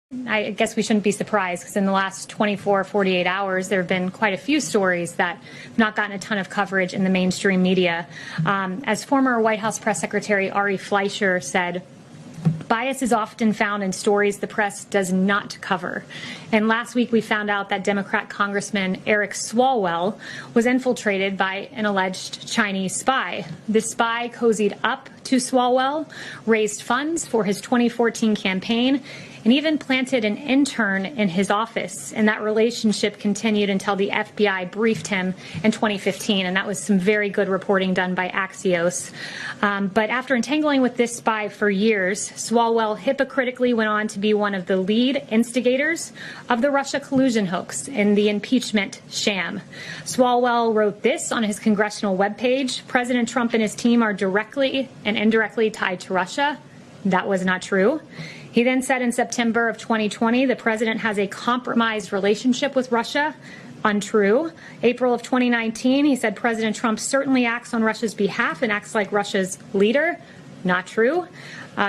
I guess we shouldn't be surprised because in the last 24, 48 hours, there have been quite a few stories that have not gotten a ton of coverage in the mainstream media. As former White House Press Secretary Ari Fleischer said, bias is often found in stories the press does not cover. And last week we found out that Democrat Congressman Eric Swalwell was infiltrated by an alleged Chinese spy. This spy cozied up to Swalwell, raised funds for his 2014 campaign, and even planted an intern in his office. And that relationship continued until the FBI briefed him in 2015. And that was some very good reporting done by Axios. But after entangling with this spy for years, Swalwell hypocritically went on to be one of the lead instigators of the Russia collusion hoax in the impeachment sham. Swalwell wrote this on his congressional webpage: President Trump and his team are directly and indirectly tied to Russia. That was not true. He then said in September of 2020, the president has a compromised relationship with Russia. Untrue. April of 2019, he said President Trump certainly acts on Russia's behalf and acts like Russia's leader. Not true.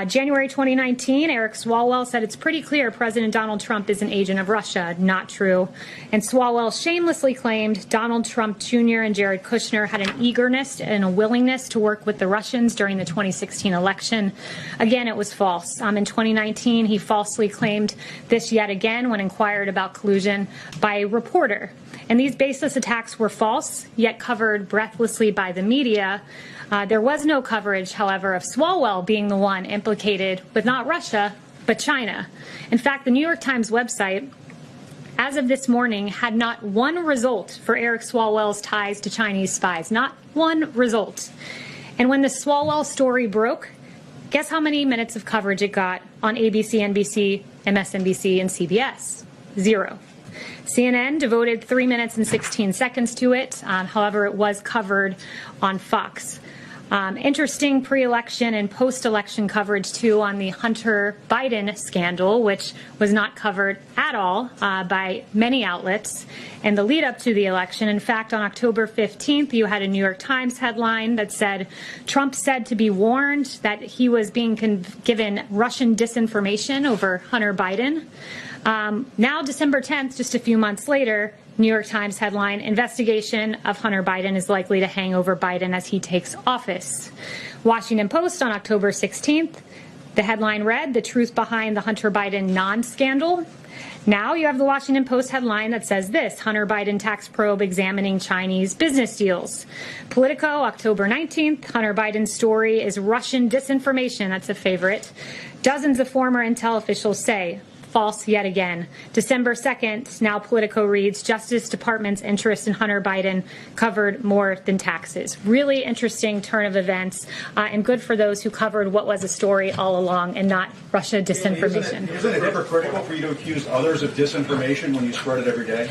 January 2019, Eric Swalwell said it's pretty clear President Donald Trump is an agent of Russia. Not true. And Swalwell shamelessly claimed Donald Trump Jr. and Jared Kushner had an eagerness and a willingness to work with the Russians during the 2016 election. Again, it was false. In 2019, he falsely claimed this yet again when inquired about collusion by a reporter. And these baseless attacks were false, yet covered breathlessly by the media. There was no coverage, however, of Swalwell being the one implicated with not Russia, but China. In fact, the New York Times website, as of this morning, had not one result for Eric Swalwell's ties to Chinese spies. Not one result. And when the Swalwell story broke, guess how many minutes of coverage it got on ABC, NBC, MSNBC, and CBS? 0. CNN devoted 3 minutes and 16 seconds to it. However, it was covered on Fox. Interesting pre-election and post-election coverage, too, on the Hunter Biden scandal, which was not covered at all by many outlets in the lead up to the election. In fact, on October 15th, you had a New York Times headline that said, Trump said to be warned that he was being given Russian disinformation over Hunter Biden. Now, December 10th, just a few months later, New York Times headline, investigation of Hunter Biden is likely to hang over Biden as he takes office. Washington Post on October 16th, the headline read, the truth behind the Hunter Biden non-scandal. Now you have the Washington Post headline that says this, Hunter Biden tax probe examining Chinese business deals. Politico, October 19th, Hunter Biden's story is Russian disinformation. That's a favorite. Dozens of former intel officials say. False yet again. December 2nd, now Politico reads, Justice Department's interest in Hunter Biden covered more than taxes. Really interesting turn of events, and good for those who covered what was a story all along and not Russia disinformation. Isn't it hypocritical for you to accuse others of disinformation when you spread it every day?